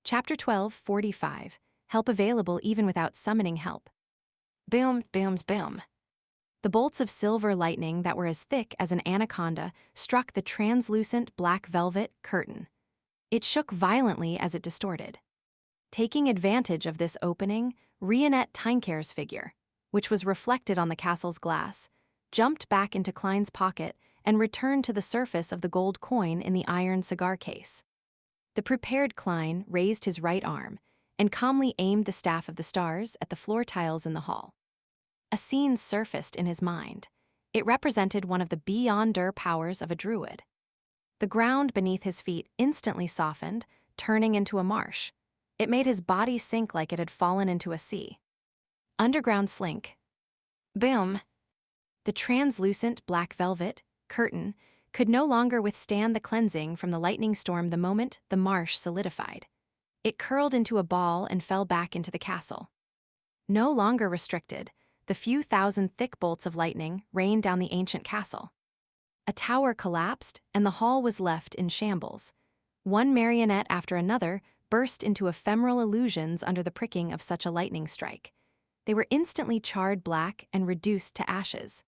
Chapter 12:45. Help available even without summoning help. Boom, booms, boom. The bolts of silver lightning that were as thick as an anaconda struck the translucent black velvet curtain. It shook violently as it distorted. Taking advantage of this opening, Rionette Tinecare's figure, which was reflected on the castle's glass, jumped back into Klein's pocket and returned to the surface of the gold coin in the iron cigar case. The prepared Klein raised his right arm and calmly aimed the staff of the stars at the floor tiles in the hall. A scene surfaced in his mind. It represented one of the beyonder powers of a druid. The ground beneath his feet instantly softened, turning into a marsh. It made his body sink like it had fallen into a sea. Underground slink. Boom! The translucent black velvet curtain could no longer withstand the cleansing from the lightning storm the moment the marsh solidified. It curled into a ball and fell back into the castle. No longer restricted, the few thousand thick bolts of lightning rained down the ancient castle. A tower collapsed, and the hall was left in shambles. One marionette after another burst into ephemeral illusions under the pricking of such a lightning strike. They were instantly charred black and reduced to ashes.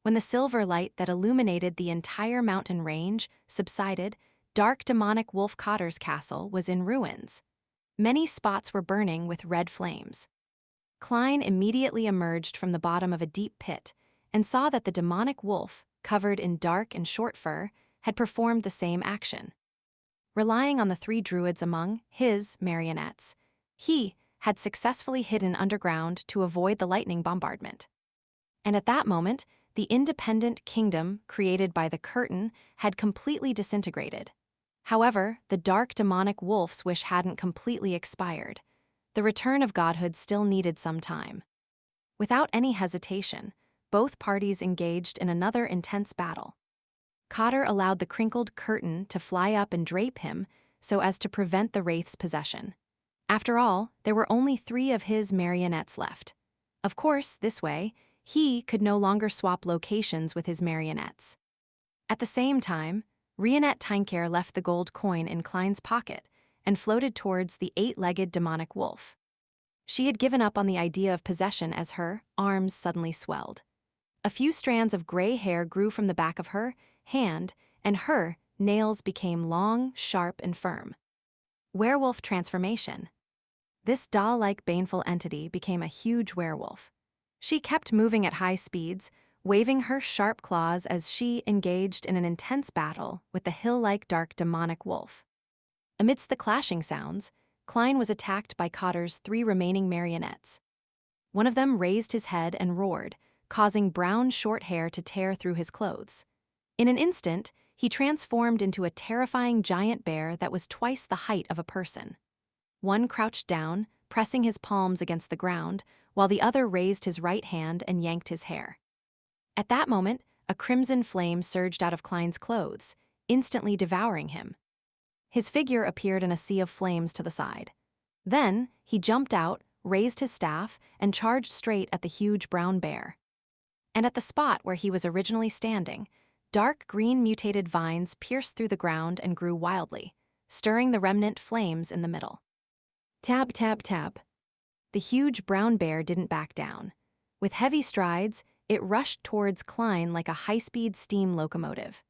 When the silver light that illuminated the entire mountain range subsided, dark demonic Wolf Cotter's castle was in ruins. Many spots were burning with red flames. Klein immediately emerged from the bottom of a deep pit and saw that the demonic wolf, covered in dark and short fur, had performed the same action. Relying on the three druids among his marionettes, he had successfully hidden underground to avoid the lightning bombardment. And at that moment, the independent kingdom created by the curtain had completely disintegrated. However, the dark demonic wolf's wish hadn't completely expired. The return of godhood still needed some time. Without any hesitation, both parties engaged in another intense battle. Cotter allowed the crinkled curtain to fly up and drape him so as to prevent the wraith's possession. After all, there were only 3 of his marionettes left. Of course, this way, he could no longer swap locations with his marionettes. At the same time, Rionette Tinecare left the gold coin in Klein's pocket and floated towards the 8-legged demonic wolf. She had given up on the idea of possession as her arms suddenly swelled. A few strands of gray hair grew from the back of her hand, and her nails became long, sharp, and firm. Werewolf transformation. This doll-like baneful entity became a huge werewolf. She kept moving at high speeds, waving her sharp claws as she engaged in an intense battle with the hill-like dark demonic wolf. Amidst the clashing sounds, Klein was attacked by Cotter's 3 remaining marionettes. One of them raised his head and roared, causing brown short hair to tear through his clothes. In an instant, he transformed into a terrifying giant bear that was twice the height of a person. One crouched down, pressing his palms against the ground, while the other raised his right hand and yanked his hair. At that moment, a crimson flame surged out of Klein's clothes, instantly devouring him. His figure appeared in a sea of flames to the side. Then, he jumped out, raised his staff, and charged straight at the huge brown bear. And at the spot where he was originally standing, dark green mutated vines pierced through the ground and grew wildly, stirring the remnant flames in the middle. Tab, tab, tab. The huge brown bear didn't back down. With heavy strides, it rushed towards Klein like a high-speed steam locomotive.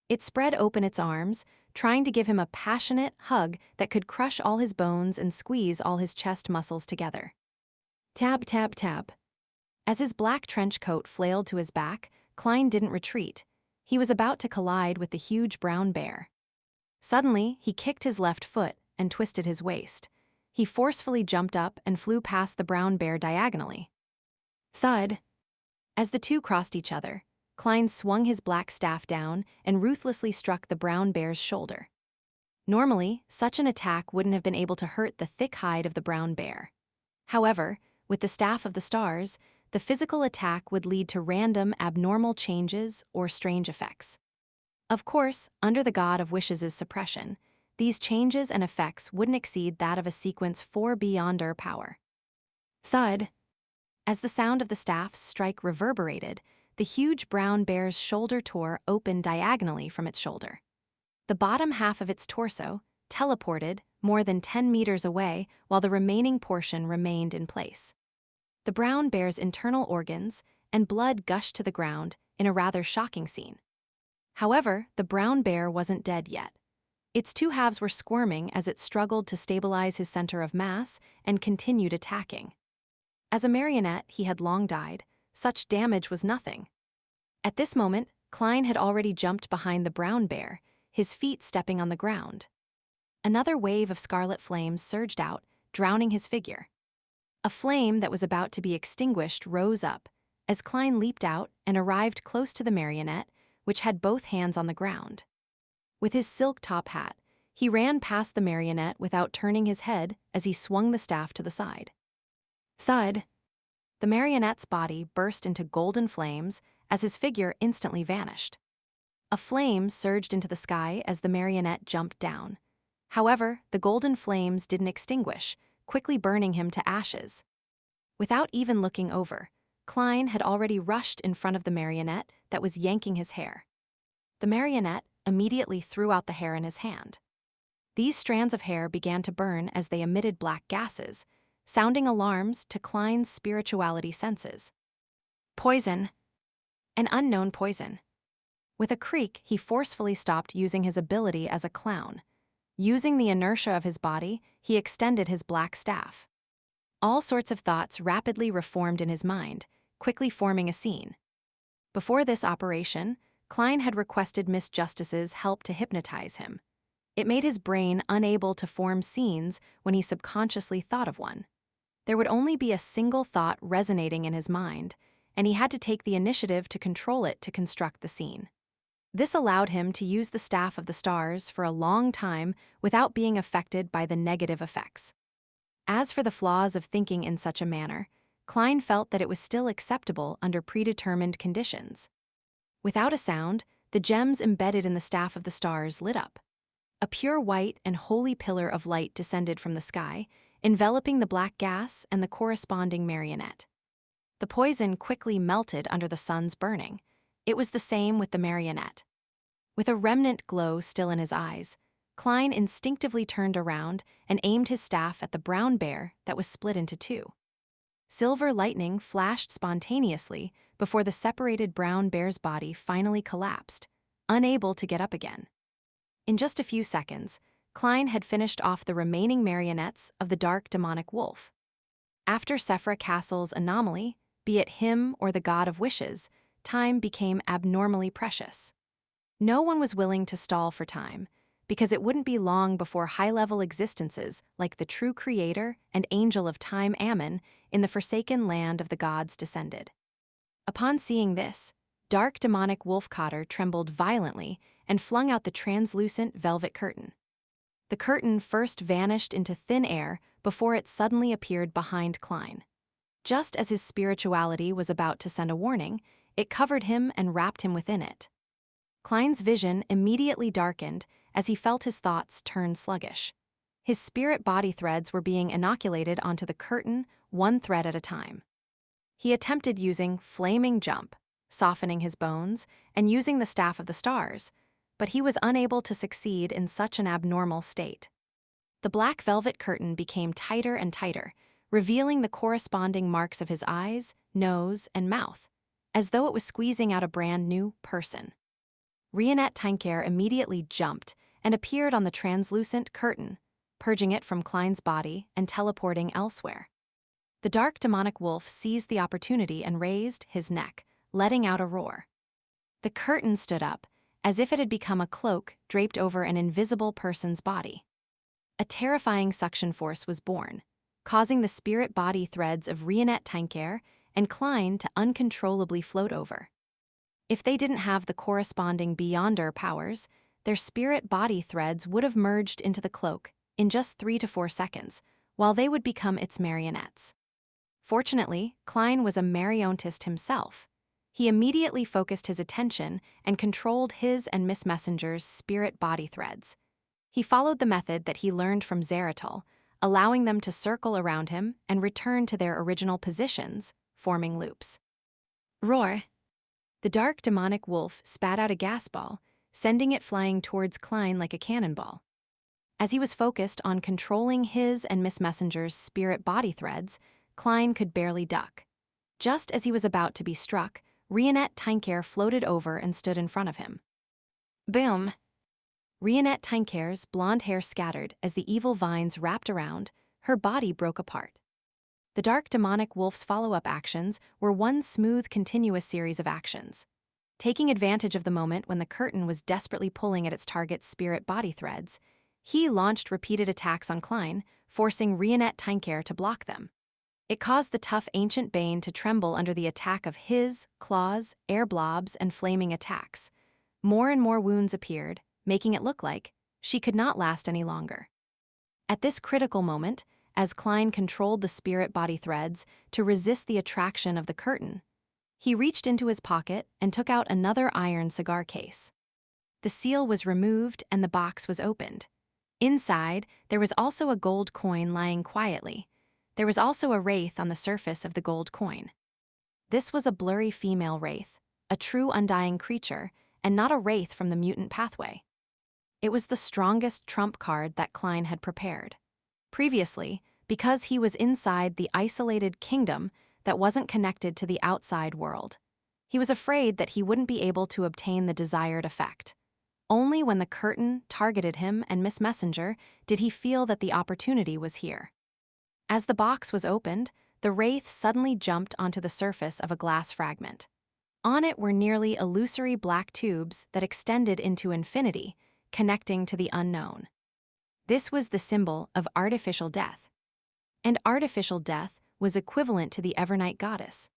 It spread open its arms, trying to give him a passionate hug that could crush all his bones and squeeze all his chest muscles together. Tab, tab, tab. As his black trench coat flailed to his back, Klein didn't retreat. He was about to collide with the huge brown bear. Suddenly, he kicked his left foot and twisted his waist. He forcefully jumped up and flew past the brown bear diagonally. Thud! As the two crossed each other, Klein swung his black staff down and ruthlessly struck the brown bear's shoulder. Normally, such an attack wouldn't have been able to hurt the thick hide of the brown bear. However, with the staff of the stars, the physical attack would lead to random, abnormal changes or strange effects. Of course, under the God of Wishes' suppression, these changes and effects wouldn't exceed that of a sequence 4 beyonder power. Thud! As the sound of the staff's strike reverberated, the huge brown bear's shoulder tore open diagonally from its shoulder. The bottom half of its torso teleported, more than 10 meters away, while the remaining portion remained in place. The brown bear's internal organs and blood gushed to the ground in a rather shocking scene. However, the brown bear wasn't dead yet. Its two halves were squirming as it struggled to stabilize his center of mass and continued attacking. As a marionette, he had long died. Such damage was nothing. At this moment, Klein had already jumped behind the brown bear, his feet stepping on the ground. Another wave of scarlet flames surged out, drowning his figure. A flame that was about to be extinguished rose up as Klein leaped out and arrived close to the marionette, which had both hands on the ground. With his silk top hat, he ran past the marionette without turning his head as he swung the staff to the side. Thud! The marionette's body burst into golden flames as his figure instantly vanished. A flame surged into the sky as the marionette jumped down. However, the golden flames didn't extinguish, quickly burning him to ashes. Without even looking over, Klein had already rushed in front of the marionette that was yanking his hair. The marionette immediately threw out the hair in his hand. These strands of hair began to burn as they emitted black gases, sounding alarms to Klein's spirituality senses. Poison! An unknown poison. With a creak, he forcefully stopped using his ability as a clown. Using the inertia of his body, he extended his black staff. All sorts of thoughts rapidly reformed in his mind, quickly forming a scene. Before this operation, Klein had requested Miss Justice's help to hypnotize him. It made his brain unable to form scenes when he subconsciously thought of one. There would only be a single thought resonating in his mind, and he had to take the initiative to control it to construct the scene. This allowed him to use the staff of the stars for a long time without being affected by the negative effects. As for the flaws of thinking in such a manner, Klein felt that it was still acceptable under predetermined conditions. Without a sound, the gems embedded in the staff of the stars lit up. A pure white and holy pillar of light descended from the sky, enveloping the black gas and the corresponding marionette. The poison quickly melted under the sun's burning. It was the same with the marionette. With a remnant glow still in his eyes, Klein instinctively turned around and aimed his staff at the brown bear that was split into two. Silver lightning flashed spontaneously before the separated brown bear's body finally collapsed, unable to get up again. In just a few seconds, Klein had finished off the remaining marionettes of the dark demonic wolf. After Sephra Castle's anomaly, be it him or the god of wishes, time became abnormally precious. No one was willing to stall for time, because it wouldn't be long before high-level existences like the true creator and angel of time Ammon in the forsaken land of the gods descended. Upon seeing this, dark demonic Wolfcotter trembled violently and flung out the translucent velvet curtain. The curtain first vanished into thin air before it suddenly appeared behind Klein. Just as his spirituality was about to send a warning, it covered him and wrapped him within it. Klein's vision immediately darkened as he felt his thoughts turn sluggish. His spirit body threads were being inoculated onto the curtain, one thread at a time. He attempted using Flaming Jump, softening his bones, and using the Staff of the Stars, but he was unable to succeed in such an abnormal state. The black velvet curtain became tighter and tighter, revealing the corresponding marks of his eyes, nose, and mouth, as though it was squeezing out a brand new person. Rionette Tinker immediately jumped and appeared on the translucent curtain, purging it from Klein's body and teleporting elsewhere. The dark demonic wolf seized the opportunity and raised his neck, letting out a roar. The curtain stood up, as if it had become a cloak draped over an invisible person's body. A terrifying suction force was born, causing the spirit body threads of Rionette Tinker and Klein to uncontrollably float over. If they didn't have the corresponding Beyonder powers, their spirit body threads would have merged into the cloak in just 3 to 4 seconds, while they would become its marionettes. Fortunately, Klein was a marionettist himself. He immediately focused his attention and controlled his and Miss Messenger's spirit body threads. He followed the method that he learned from Zeratul, allowing them to circle around him and return to their original positions, forming loops. Roar! The dark demonic wolf spat out a gas ball, sending it flying towards Klein like a cannonball. As he was focused on controlling his and Miss Messenger's spirit body threads, Klein could barely duck. Just as he was about to be struck, Rionette Tinker floated over and stood in front of him. Boom! Rionette Tinker's blonde hair scattered as the evil vines wrapped around, her body broke apart. The dark demonic wolf's follow-up actions were one smooth, continuous series of actions. Taking advantage of the moment when the curtain was desperately pulling at its target's spirit body threads, he launched repeated attacks on Klein, forcing Rionette Tinker to block them. It caused the tough ancient Bane to tremble under the attack of his, claws, air blobs, and flaming attacks. More and more wounds appeared, making it look like she could not last any longer. At this critical moment, as Klein controlled the spirit body threads to resist the attraction of the curtain, he reached into his pocket and took out another iron cigar case. The seal was removed and the box was opened. Inside, there was also a gold coin lying quietly. There was also a wraith on the surface of the gold coin. This was a blurry female wraith, a true undying creature, and not a wraith from the mutant pathway. It was the strongest trump card that Klein had prepared. Previously, because he was inside the isolated kingdom that wasn't connected to the outside world, he was afraid that he wouldn't be able to obtain the desired effect. Only when the curtain targeted him and Miss Messenger did he feel that the opportunity was here. As the box was opened, the wraith suddenly jumped onto the surface of a glass fragment. On it were nearly illusory black tubes that extended into infinity, connecting to the unknown. This was the symbol of artificial death. And artificial death was equivalent to the Evernight Goddess.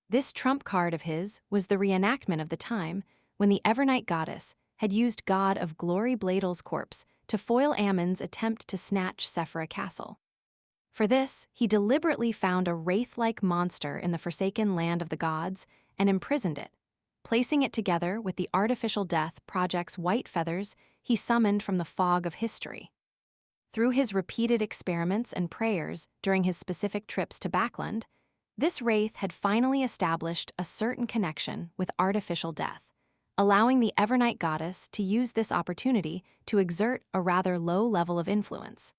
This trump card of his was the reenactment of the time when the Evernight Goddess had used God of Glory Bladel's corpse to foil Ammon's attempt to snatch Sephira Castle. For this, he deliberately found a wraith-like monster in the forsaken land of the gods and imprisoned it, placing it together with the artificial death project's white feathers he summoned from the fog of history. Through his repeated experiments and prayers during his specific trips to Backland, this wraith had finally established a certain connection with artificial death, allowing the Evernight Goddess to use this opportunity to exert a rather low level of influence.